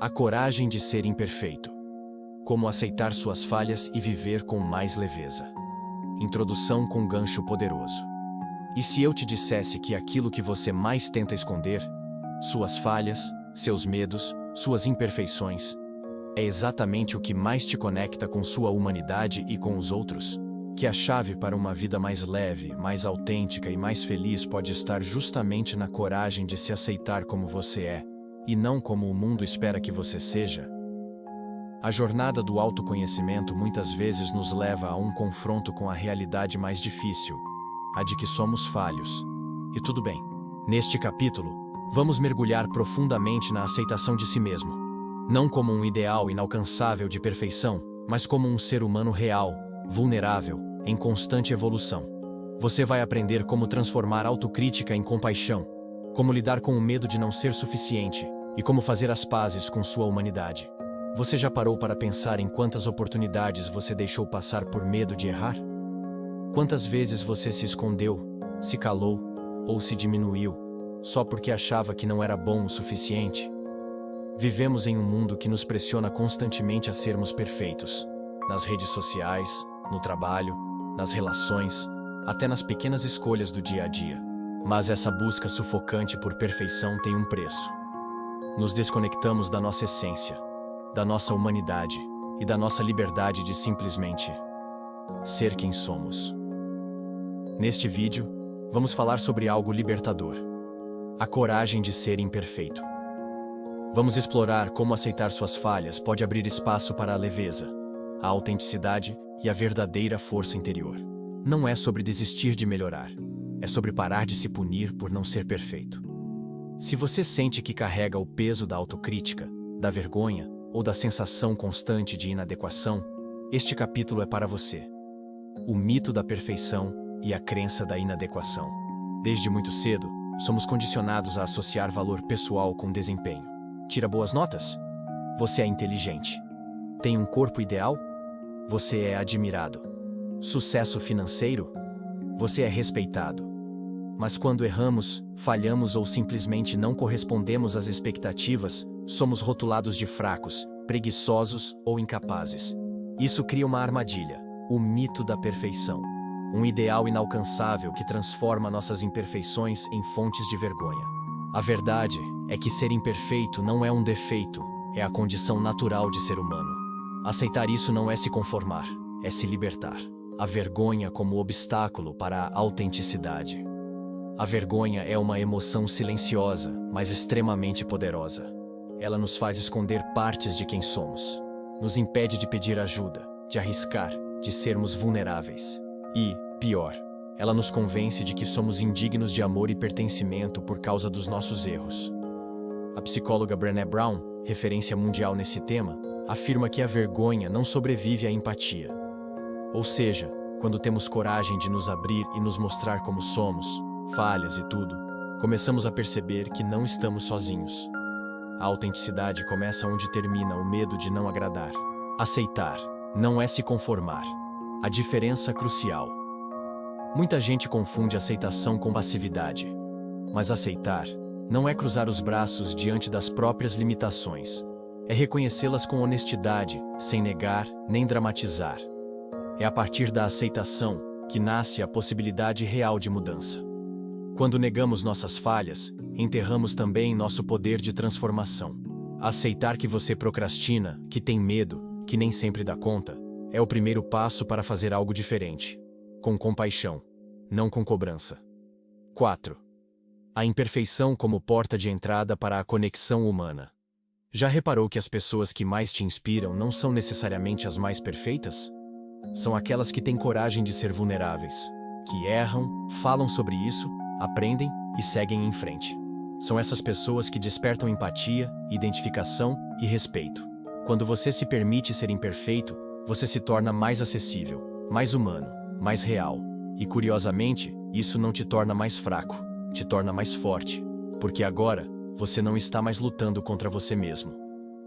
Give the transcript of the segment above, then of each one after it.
A coragem de ser imperfeito. Como aceitar suas falhas e viver com mais leveza. Introdução com gancho poderoso. E se eu te dissesse que aquilo que você mais tenta esconder, suas falhas, seus medos, suas imperfeições, é exatamente o que mais te conecta com sua humanidade e com os outros? Que a chave para uma vida mais leve, mais autêntica e mais feliz pode estar justamente na coragem de se aceitar como você é, e não como o mundo espera que você seja? A jornada do autoconhecimento muitas vezes nos leva a um confronto com a realidade mais difícil, a de que somos falhos. E tudo bem. Neste capítulo, vamos mergulhar profundamente na aceitação de si mesmo. Não como um ideal inalcançável de perfeição, mas como um ser humano real, vulnerável, em constante evolução. Você vai aprender como transformar autocrítica em compaixão, como lidar com o medo de não ser suficiente e como fazer as pazes com sua humanidade. Você já parou para pensar em quantas oportunidades você deixou passar por medo de errar? Quantas vezes você se escondeu, se calou ou se diminuiu, só porque achava que não era bom o suficiente? Vivemos em um mundo que nos pressiona constantemente a sermos perfeitos. Nas redes sociais, no trabalho, nas relações, até nas pequenas escolhas do dia a dia. Mas essa busca sufocante por perfeição tem um preço. Nos desconectamos da nossa essência, da nossa humanidade e da nossa liberdade de simplesmente ser quem somos. Neste vídeo, vamos falar sobre algo libertador: a coragem de ser imperfeito. Vamos explorar como aceitar suas falhas pode abrir espaço para a leveza, a autenticidade e a verdadeira força interior. Não é sobre desistir de melhorar, é sobre parar de se punir por não ser perfeito. Se você sente que carrega o peso da autocrítica, da vergonha ou da sensação constante de inadequação, este capítulo é para você. O mito da perfeição e a crença da inadequação. Desde muito cedo, somos condicionados a associar valor pessoal com desempenho. Tira boas notas? Você é inteligente. Tem um corpo ideal? Você é admirado. Sucesso financeiro? Você é respeitado. Mas quando erramos, falhamos ou simplesmente não correspondemos às expectativas, somos rotulados de fracos, preguiçosos ou incapazes. Isso cria uma armadilha, o mito da perfeição. Um ideal inalcançável que transforma nossas imperfeições em fontes de vergonha. A verdade é que ser imperfeito não é um defeito, é a condição natural de ser humano. Aceitar isso não é se conformar, é se libertar. A vergonha como obstáculo para a autenticidade. A vergonha é uma emoção silenciosa, mas extremamente poderosa. Ela nos faz esconder partes de quem somos. Nos impede de pedir ajuda, de arriscar, de sermos vulneráveis. E, pior, ela nos convence de que somos indignos de amor e pertencimento por causa dos nossos erros. A psicóloga Brené Brown, referência mundial nesse tema, afirma que a vergonha não sobrevive à empatia. Ou seja, quando temos coragem de nos abrir e nos mostrar como somos, falhas e tudo, começamos a perceber que não estamos sozinhos. A autenticidade começa onde termina o medo de não agradar. Aceitar não é se conformar. A diferença crucial. Muita gente confunde aceitação com passividade. Mas aceitar não é cruzar os braços diante das próprias limitações. É reconhecê-las com honestidade, sem negar nem dramatizar. É a partir da aceitação que nasce a possibilidade real de mudança. Quando negamos nossas falhas, enterramos também nosso poder de transformação. Aceitar que você procrastina, que tem medo, que nem sempre dá conta, é o primeiro passo para fazer algo diferente. Com compaixão, não com cobrança. 4. A imperfeição como porta de entrada para a conexão humana. Já reparou que as pessoas que mais te inspiram não são necessariamente as mais perfeitas? São aquelas que têm coragem de ser vulneráveis, que erram, falam sobre isso, aprendem e seguem em frente. São essas pessoas que despertam empatia, identificação e respeito. Quando você se permite ser imperfeito, você se torna mais acessível, mais humano, mais real. E curiosamente, isso não te torna mais fraco, te torna mais forte, porque agora você não está mais lutando contra você mesmo.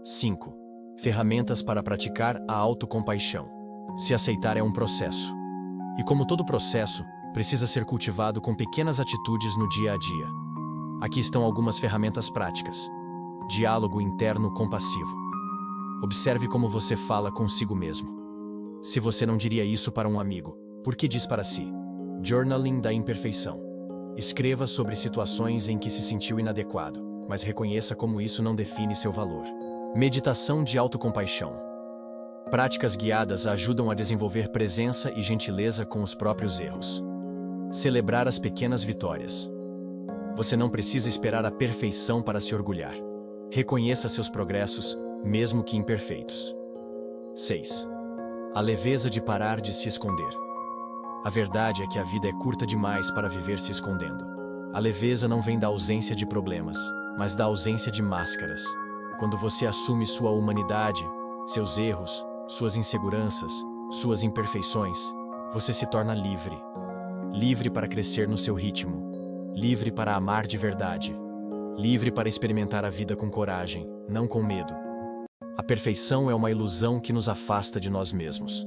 5. Ferramentas para praticar a autocompaixão. Se aceitar é um processo. E como todo processo, precisa ser cultivado com pequenas atitudes no dia a dia. Aqui estão algumas ferramentas práticas. diálogo interno compassivo. Observe como você fala consigo mesmo. Se você não diria isso para um amigo, por que diz para si? Journaling da imperfeição. Escreva sobre situações em que se sentiu inadequado, mas reconheça como isso não define seu valor. Meditação de autocompaixão. Práticas guiadas ajudam a desenvolver presença e gentileza com os próprios erros. Celebrar as pequenas vitórias. Você não precisa esperar a perfeição para se orgulhar. Reconheça seus progressos, mesmo que imperfeitos. 6. A leveza de parar de se esconder. A verdade é que a vida é curta demais para viver se escondendo. A leveza não vem da ausência de problemas, mas da ausência de máscaras. Quando você assume sua humanidade, seus erros, suas inseguranças, suas imperfeições, você se torna livre. Livre para crescer no seu ritmo. Livre para amar de verdade. Livre para experimentar a vida com coragem, não com medo. A perfeição é uma ilusão que nos afasta de nós mesmos.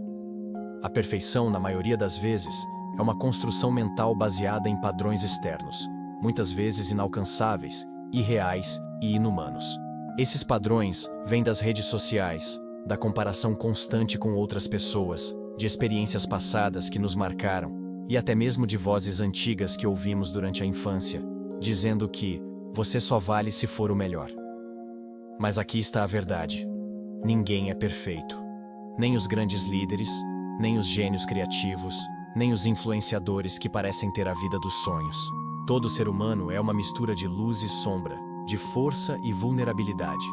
A perfeição, na maioria das vezes, é uma construção mental baseada em padrões externos, muitas vezes inalcançáveis, irreais e inumanos. Esses padrões vêm das redes sociais, da comparação constante com outras pessoas, de experiências passadas que nos marcaram, e até mesmo de vozes antigas que ouvimos durante a infância, dizendo que você só vale se for o melhor. Mas aqui está a verdade. Ninguém é perfeito. Nem os grandes líderes, nem os gênios criativos, nem os influenciadores que parecem ter a vida dos sonhos. Todo ser humano é uma mistura de luz e sombra, de força e vulnerabilidade.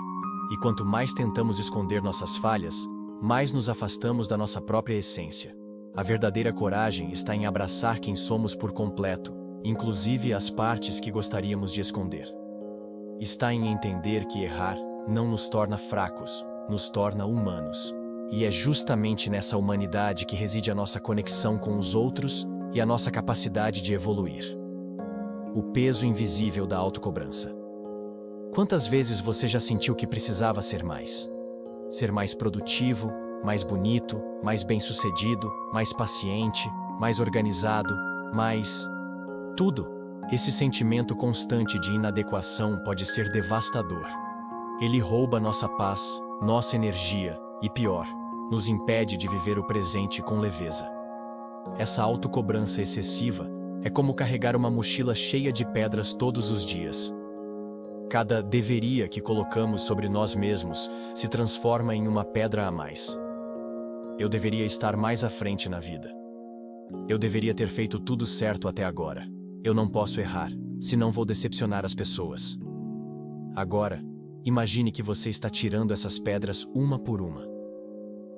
E quanto mais tentamos esconder nossas falhas, mais nos afastamos da nossa própria essência. A verdadeira coragem está em abraçar quem somos por completo, inclusive as partes que gostaríamos de esconder. Está em entender que errar não nos torna fracos, nos torna humanos. E é justamente nessa humanidade que reside a nossa conexão com os outros e a nossa capacidade de evoluir. O peso invisível da autocobrança. Quantas vezes você já sentiu que precisava ser mais? Ser mais produtivo, mais bonito, mais bem-sucedido, mais paciente, mais organizado, mais... tudo. Esse sentimento constante de inadequação pode ser devastador. Ele rouba nossa paz, nossa energia e, pior, nos impede de viver o presente com leveza. Essa autocobrança excessiva é como carregar uma mochila cheia de pedras todos os dias. Cada deveria que colocamos sobre nós mesmos se transforma em uma pedra a mais. Eu deveria estar mais à frente na vida. Eu deveria ter feito tudo certo até agora. Eu não posso errar, senão vou decepcionar as pessoas. Agora, imagine que você está tirando essas pedras uma por uma.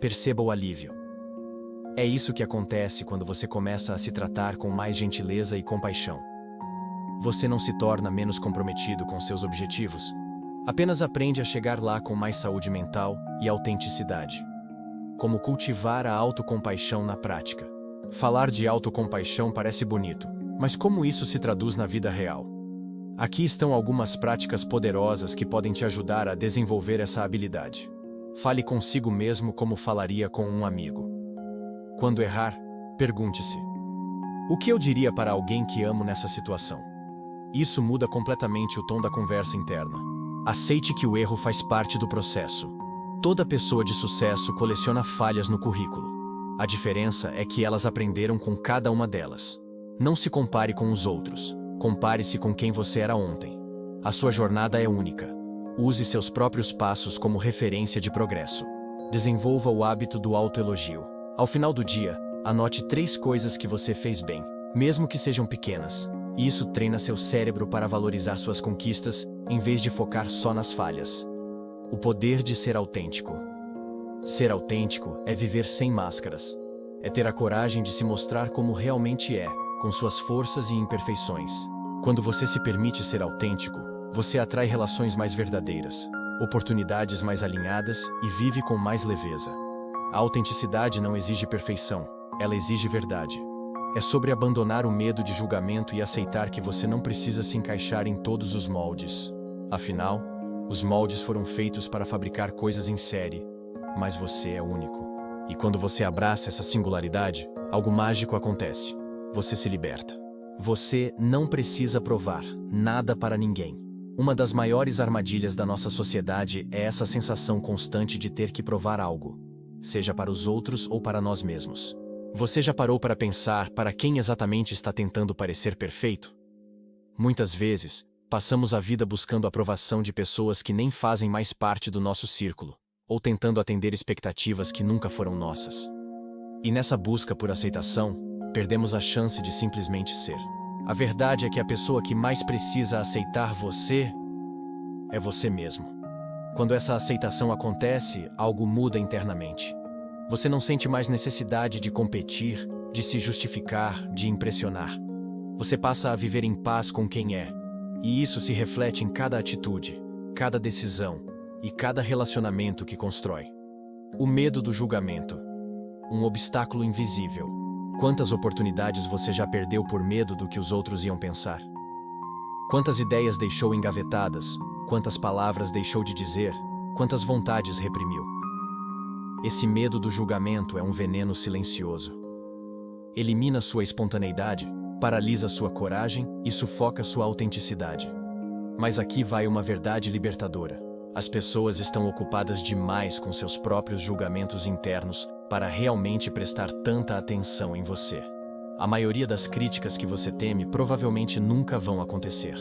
Perceba o alívio. É isso que acontece quando você começa a se tratar com mais gentileza e compaixão. Você não se torna menos comprometido com seus objetivos. Apenas aprende a chegar lá com mais saúde mental e autenticidade. Como cultivar a autocompaixão na prática. Falar de autocompaixão parece bonito, mas como isso se traduz na vida real? Aqui estão algumas práticas poderosas que podem te ajudar a desenvolver essa habilidade. Fale consigo mesmo como falaria com um amigo. Quando errar, pergunte-se: o que eu diria para alguém que amo nessa situação? Isso muda completamente o tom da conversa interna. Aceite que o erro faz parte do processo. Toda pessoa de sucesso coleciona falhas no currículo. A diferença é que elas aprenderam com cada uma delas. Não se compare com os outros. Compare-se com quem você era ontem. A sua jornada é única. Use seus próprios passos como referência de progresso. Desenvolva o hábito do autoelogio. Ao final do dia, anote 3 coisas que você fez bem, mesmo que sejam pequenas. Isso treina seu cérebro para valorizar suas conquistas, em vez de focar só nas falhas. O poder de ser autêntico. Ser autêntico é viver sem máscaras. É ter a coragem de se mostrar como realmente é, com suas forças e imperfeições. Quando você se permite ser autêntico, você atrai relações mais verdadeiras, oportunidades mais alinhadas e vive com mais leveza. A autenticidade não exige perfeição, ela exige verdade. É sobre abandonar o medo de julgamento e aceitar que você não precisa se encaixar em todos os moldes. Afinal, os moldes foram feitos para fabricar coisas em série, mas você é único. E quando você abraça essa singularidade, algo mágico acontece. Você se liberta. Você não precisa provar nada para ninguém. Uma das maiores armadilhas da nossa sociedade é essa sensação constante de ter que provar algo, seja para os outros ou para nós mesmos. Você já parou para pensar para quem exatamente está tentando parecer perfeito? Muitas vezes, passamos a vida buscando a aprovação de pessoas que nem fazem mais parte do nosso círculo, ou tentando atender expectativas que nunca foram nossas. E nessa busca por aceitação, perdemos a chance de simplesmente ser. A verdade é que a pessoa que mais precisa aceitar você é você mesmo. Quando essa aceitação acontece, algo muda internamente. Você não sente mais necessidade de competir, de se justificar, de impressionar. Você passa a viver em paz com quem é, e isso se reflete em cada atitude, cada decisão e cada relacionamento que constrói. O medo do julgamento. Um obstáculo invisível. Quantas oportunidades você já perdeu por medo do que os outros iam pensar? Quantas ideias deixou engavetadas? Quantas palavras deixou de dizer? Quantas vontades reprimiu? Esse medo do julgamento é um veneno silencioso. Elimina sua espontaneidade, paralisa sua coragem e sufoca sua autenticidade. Mas aqui vai uma verdade libertadora. As pessoas estão ocupadas demais com seus próprios julgamentos internos para realmente prestar tanta atenção em você. A maioria das críticas que você teme provavelmente nunca vão acontecer.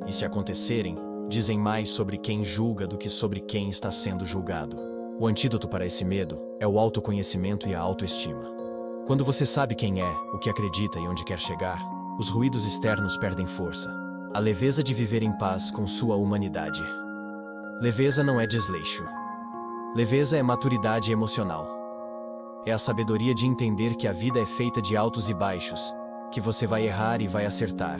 E se acontecerem, dizem mais sobre quem julga do que sobre quem está sendo julgado. O antídoto para esse medo é o autoconhecimento e a autoestima. Quando você sabe quem é, o que acredita e onde quer chegar, os ruídos externos perdem força. A leveza de viver em paz com sua humanidade. Leveza não é desleixo. Leveza é maturidade emocional. É a sabedoria de entender que a vida é feita de altos e baixos, que você vai errar e vai acertar,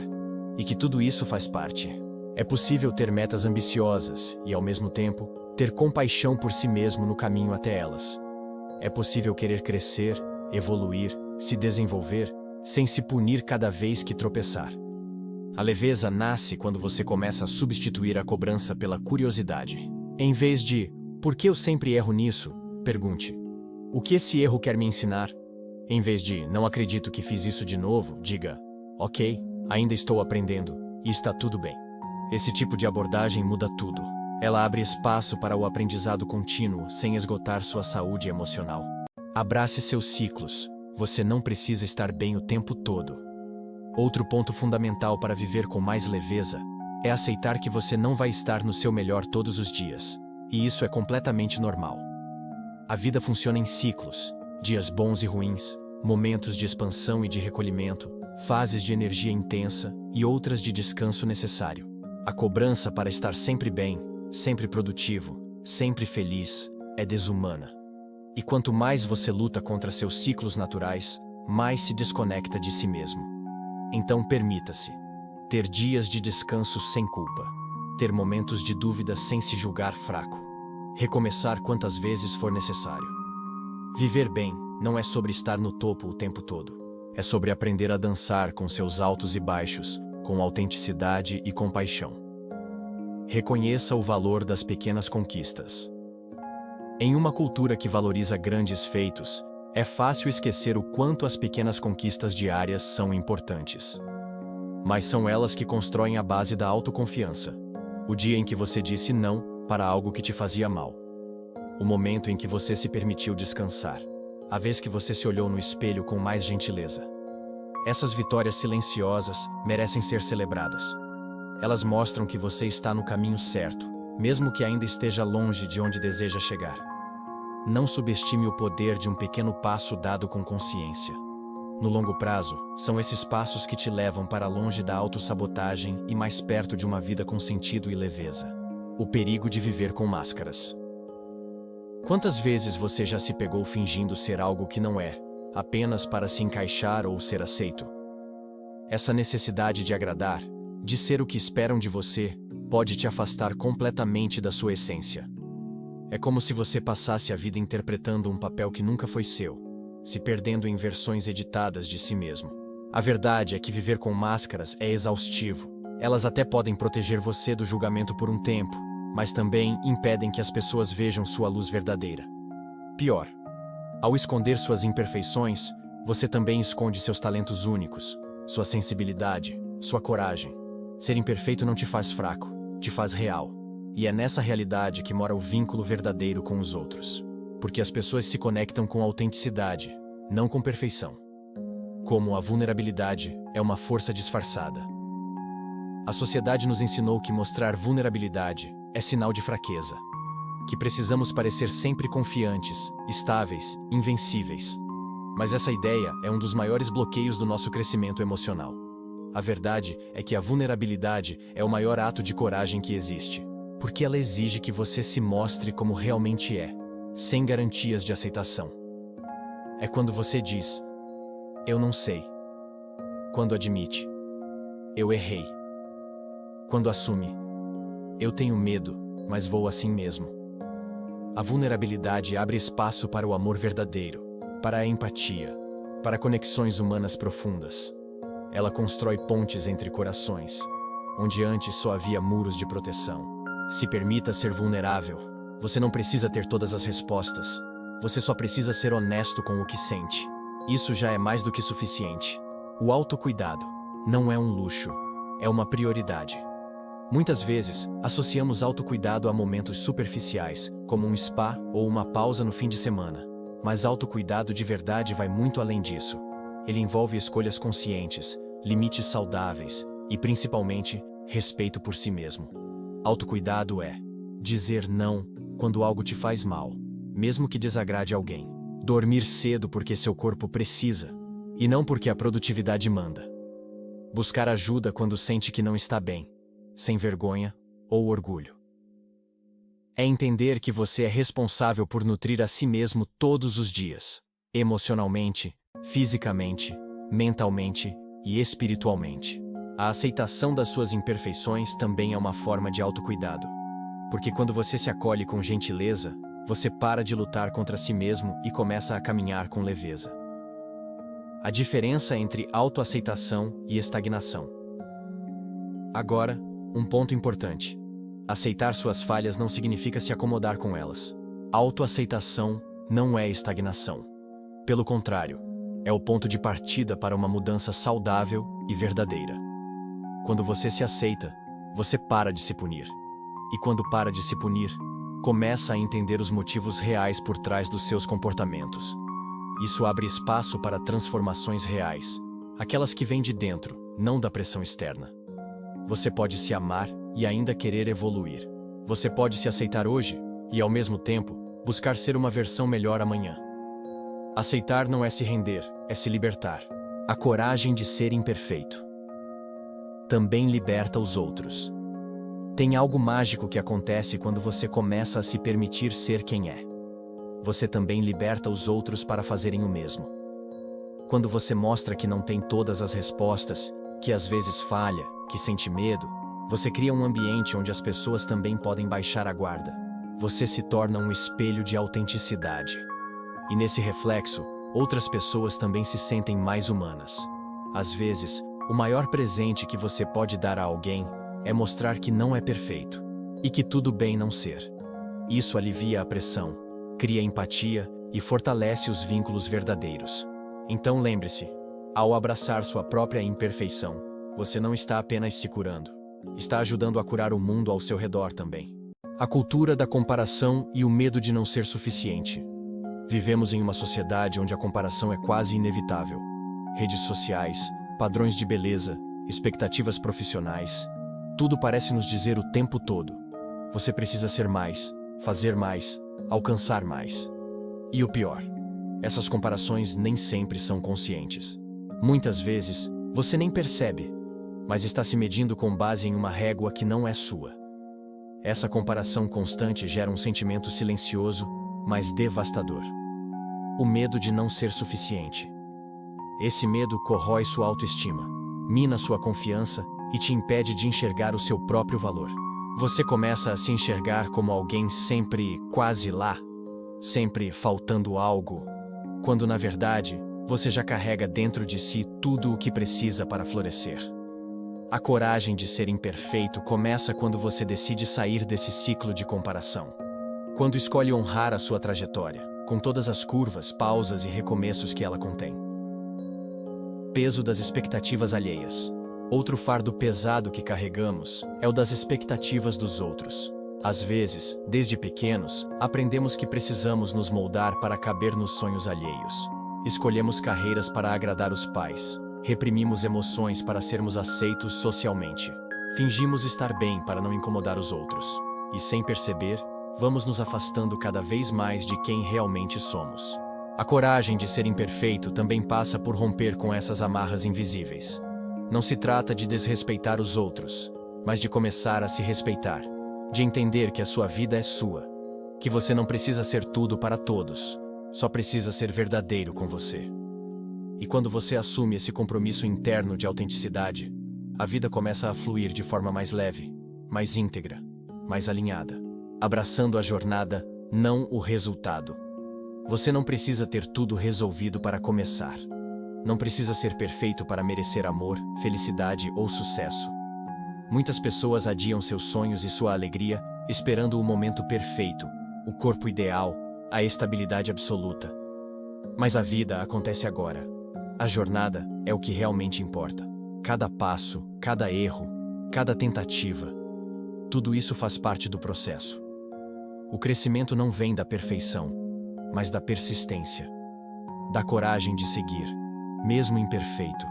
e que tudo isso faz parte. É possível ter metas ambiciosas e, ao mesmo tempo, ter compaixão por si mesmo no caminho até elas. É possível querer crescer, evoluir, se desenvolver, sem se punir cada vez que tropeçar. A leveza nasce quando você começa a substituir a cobrança pela curiosidade. Em vez de, por que eu sempre erro nisso? Pergunte, o que esse erro quer me ensinar? Em vez de, não acredito que fiz isso de novo, diga, ok, ainda estou aprendendo, e está tudo bem. Esse tipo de abordagem muda tudo. Ela abre espaço para o aprendizado contínuo, sem esgotar sua saúde emocional. Abrace seus ciclos. Você não precisa estar bem o tempo todo. Outro ponto fundamental para viver com mais leveza é aceitar que você não vai estar no seu melhor todos os dias. E isso é completamente normal. A vida funciona em ciclos, dias bons e ruins, momentos de expansão e de recolhimento, fases de energia intensa e outras de descanso necessário. A cobrança para estar sempre bem, sempre produtivo, sempre feliz, é desumana. E quanto mais você luta contra seus ciclos naturais, mais se desconecta de si mesmo. Então permita-se ter dias de descanso sem culpa, ter momentos de dúvida sem se julgar fraco, recomeçar quantas vezes for necessário. Viver bem não é sobre estar no topo o tempo todo. É sobre aprender a dançar com seus altos e baixos, com autenticidade e compaixão. Reconheça o valor das pequenas conquistas. Em uma cultura que valoriza grandes feitos, é fácil esquecer o quanto as pequenas conquistas diárias são importantes. Mas são elas que constroem a base da autoconfiança. O dia em que você disse não para algo que te fazia mal. O momento em que você se permitiu descansar. A vez que você se olhou no espelho com mais gentileza. Essas vitórias silenciosas merecem ser celebradas. Elas mostram que você está no caminho certo, mesmo que ainda esteja longe de onde deseja chegar. Não subestime o poder de um pequeno passo dado com consciência. No longo prazo, são esses passos que te levam para longe da autossabotagem e mais perto de uma vida com sentido e leveza. O perigo de viver com máscaras. Quantas vezes você já se pegou fingindo ser algo que não é, apenas para se encaixar ou ser aceito? Essa necessidade de agradar, de ser o que esperam de você, pode te afastar completamente da sua essência. É como se você passasse a vida interpretando um papel que nunca foi seu, se perdendo em versões editadas de si mesmo. A verdade é que viver com máscaras é exaustivo. Elas até podem proteger você do julgamento por um tempo, mas também impedem que as pessoas vejam sua luz verdadeira. Pior, ao esconder suas imperfeições, você também esconde seus talentos únicos, sua sensibilidade, sua coragem. Ser imperfeito não te faz fraco, te faz real. E é nessa realidade que mora o vínculo verdadeiro com os outros. Porque as pessoas se conectam com autenticidade, não com perfeição. Como a vulnerabilidade é uma força disfarçada. A sociedade nos ensinou que mostrar vulnerabilidade é sinal de fraqueza. Que precisamos parecer sempre confiantes, estáveis, invencíveis. Mas essa ideia é um dos maiores bloqueios do nosso crescimento emocional. A verdade é que a vulnerabilidade é o maior ato de coragem que existe. Porque ela exige que você se mostre como realmente é, sem garantias de aceitação. É quando você diz, eu não sei. Quando admite, eu errei. Quando assume, eu tenho medo, mas vou assim mesmo. A vulnerabilidade abre espaço para o amor verdadeiro, para a empatia, para conexões humanas profundas. Ela constrói pontes entre corações, onde antes só havia muros de proteção. Se permita ser vulnerável. Você não precisa ter todas as respostas. Você só precisa ser honesto com o que sente. Isso já é mais do que suficiente. O autocuidado não é um luxo, é uma prioridade. Muitas vezes, associamos autocuidado a momentos superficiais, como um spa ou uma pausa no fim de semana. Mas autocuidado de verdade vai muito além disso. Ele envolve escolhas conscientes, limites saudáveis e, principalmente, respeito por si mesmo. Autocuidado é dizer não quando algo te faz mal, mesmo que desagrade alguém. Dormir cedo porque seu corpo precisa, e não porque a produtividade manda. Buscar ajuda quando sente que não está bem, sem vergonha ou orgulho. É entender que você é responsável por nutrir a si mesmo todos os dias, emocionalmente, fisicamente, mentalmente e espiritualmente. A aceitação das suas imperfeições também é uma forma de autocuidado. Porque quando você se acolhe com gentileza, você para de lutar contra si mesmo e começa a caminhar com leveza. A diferença entre autoaceitação e estagnação. Agora, um ponto importante. Aceitar suas falhas não significa se acomodar com elas. Autoaceitação não é estagnação. Pelo contrário, é o ponto de partida para uma mudança saudável e verdadeira. Quando você se aceita, você para de se punir. E quando para de se punir, começa a entender os motivos reais por trás dos seus comportamentos. Isso abre espaço para transformações reais, aquelas que vêm de dentro, não da pressão externa. Você pode se amar e ainda querer evoluir. Você pode se aceitar hoje e, ao mesmo tempo, buscar ser uma versão melhor amanhã. Aceitar não é se render, é se libertar. A coragem de ser imperfeito também liberta os outros. Tem algo mágico que acontece quando você começa a se permitir ser quem é. Você também liberta os outros para fazerem o mesmo. Quando você mostra que não tem todas as respostas, que às vezes falha, que sente medo, você cria um ambiente onde as pessoas também podem baixar a guarda. Você se torna um espelho de autenticidade. E nesse reflexo, outras pessoas também se sentem mais humanas. Às vezes, o maior presente que você pode dar a alguém é mostrar que não é perfeito e que tudo bem não ser. Isso alivia a pressão, cria empatia e fortalece os vínculos verdadeiros. Então lembre-se, ao abraçar sua própria imperfeição, você não está apenas se curando, está ajudando a curar o mundo ao seu redor também. A cultura da comparação e o medo de não ser suficiente. Vivemos em uma sociedade onde a comparação é quase inevitável. Redes sociais, padrões de beleza, expectativas profissionais, tudo parece nos dizer o tempo todo: você precisa ser mais, fazer mais, alcançar mais. E o pior, essas comparações nem sempre são conscientes. Muitas vezes, você nem percebe, mas está se medindo com base em uma régua que não é sua. Essa comparação constante gera um sentimento silencioso, mas devastador. O medo de não ser suficiente. Esse medo corrói sua autoestima, mina sua confiança e te impede de enxergar o seu próprio valor. Você começa a se enxergar como alguém sempre quase lá, sempre faltando algo, quando na verdade você já carrega dentro de si tudo o que precisa para florescer. A coragem de ser imperfeito começa quando você decide sair desse ciclo de comparação. Quando escolhe honrar a sua trajetória, com todas as curvas, pausas e recomeços que ela contém. Peso das expectativas alheias. Outro fardo pesado que carregamos é o das expectativas dos outros. Às vezes, desde pequenos, aprendemos que precisamos nos moldar para caber nos sonhos alheios. Escolhemos carreiras para agradar os pais. Reprimimos emoções para sermos aceitos socialmente. Fingimos estar bem para não incomodar os outros. E sem perceber, vamos nos afastando cada vez mais de quem realmente somos. A coragem de ser imperfeito também passa por romper com essas amarras invisíveis. Não se trata de desrespeitar os outros, mas de começar a se respeitar. De entender que a sua vida é sua. Que você não precisa ser tudo para todos. Só precisa ser verdadeiro com você. E quando você assume esse compromisso interno de autenticidade, a vida começa a fluir de forma mais leve, mais íntegra, mais alinhada. Abraçando a jornada, não o resultado. Você não precisa ter tudo resolvido para começar. Não precisa ser perfeito para merecer amor, felicidade ou sucesso. Muitas pessoas adiam seus sonhos e sua alegria, esperando o momento perfeito, o corpo ideal, a estabilidade absoluta. Mas a vida acontece agora. A jornada é o que realmente importa. Cada passo, cada erro, cada tentativa. Tudo isso faz parte do processo. O crescimento não vem da perfeição, mas da persistência. Da coragem de seguir, mesmo imperfeito.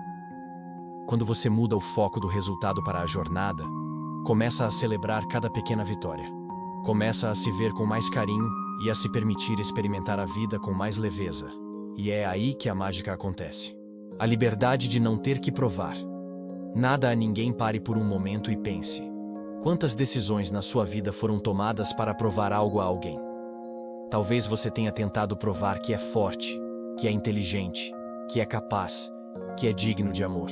Quando você muda o foco do resultado para a jornada, começa a celebrar cada pequena vitória. Começa a se ver com mais carinho e a se permitir experimentar a vida com mais leveza. E é aí que a mágica acontece. A liberdade de não ter que provar. Nada a ninguém pare por um momento e pense. Quantas decisões na sua vida foram tomadas para provar algo a alguém? Talvez você tenha tentado provar que é forte, que é inteligente, que é capaz, que é digno de amor.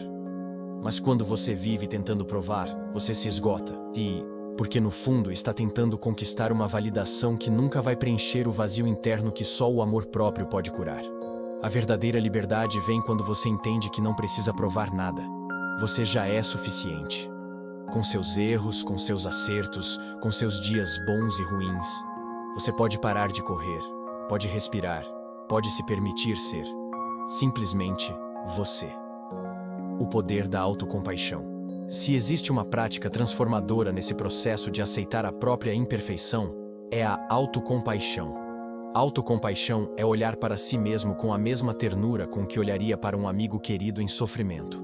Mas quando você vive tentando provar, você se esgota. Porque no fundo está tentando conquistar uma validação que nunca vai preencher o vazio interno que só o amor próprio pode curar. A verdadeira liberdade vem quando você entende que não precisa provar nada. Você já é suficiente. Com seus erros, com seus acertos, com seus dias bons e ruins. Você pode parar de correr, pode respirar, pode se permitir ser. Simplesmente você. O poder da autocompaixão. Se existe uma prática transformadora nesse processo de aceitar a própria imperfeição, é a autocompaixão. Autocompaixão é olhar para si mesmo com a mesma ternura com que olharia para um amigo querido em sofrimento.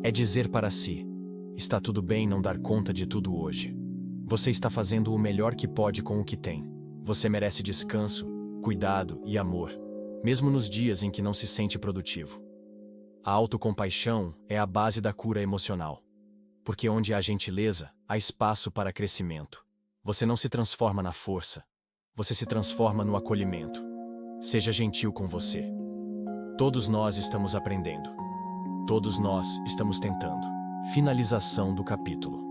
É dizer para si: está tudo bem não dar conta de tudo hoje. Você está fazendo o melhor que pode com o que tem. Você merece descanso, cuidado e amor, mesmo nos dias em que não se sente produtivo. A autocompaixão é a base da cura emocional. Porque onde há gentileza, há espaço para crescimento. Você não se transforma na força. Você se transforma no acolhimento. Seja gentil com você. Todos nós estamos aprendendo. Todos nós estamos tentando. Finalização do capítulo.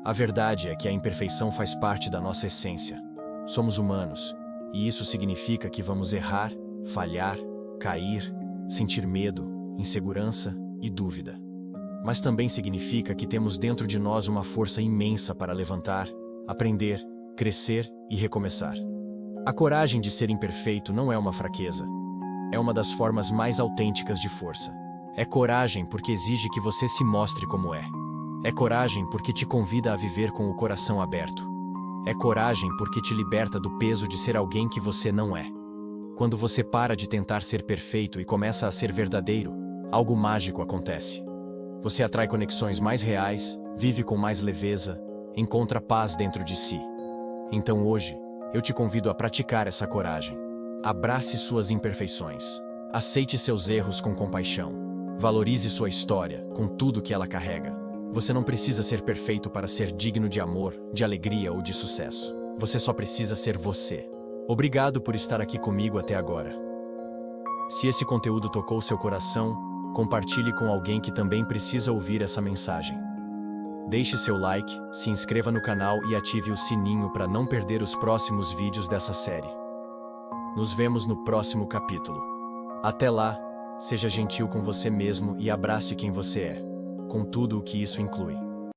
A verdade é que a imperfeição faz parte da nossa essência. Somos humanos, e isso significa que vamos errar, falhar, cair, sentir medo, insegurança e dúvida. Mas também significa que temos dentro de nós uma força imensa para levantar, aprender, crescer e recomeçar. A coragem de ser imperfeito não é uma fraqueza. É uma das formas mais autênticas de força. É coragem porque exige que você se mostre como é. É coragem porque te convida a viver com o coração aberto. É coragem porque te liberta do peso de ser alguém que você não é. Quando você para de tentar ser perfeito e começa a ser verdadeiro, algo mágico acontece. Você atrai conexões mais reais, vive com mais leveza, encontra paz dentro de si. Então hoje, eu te convido a praticar essa coragem. Abrace suas imperfeições. Aceite seus erros com compaixão. Valorize sua história, com tudo que ela carrega. Você não precisa ser perfeito para ser digno de amor, de alegria ou de sucesso. Você só precisa ser você. Obrigado por estar aqui comigo até agora. Se esse conteúdo tocou seu coração, compartilhe com alguém que também precisa ouvir essa mensagem. Deixe seu like, se inscreva no canal e ative o sininho para não perder os próximos vídeos dessa série. Nos vemos no próximo capítulo. Até lá, seja gentil com você mesmo e abrace quem você é, com tudo o que isso inclui.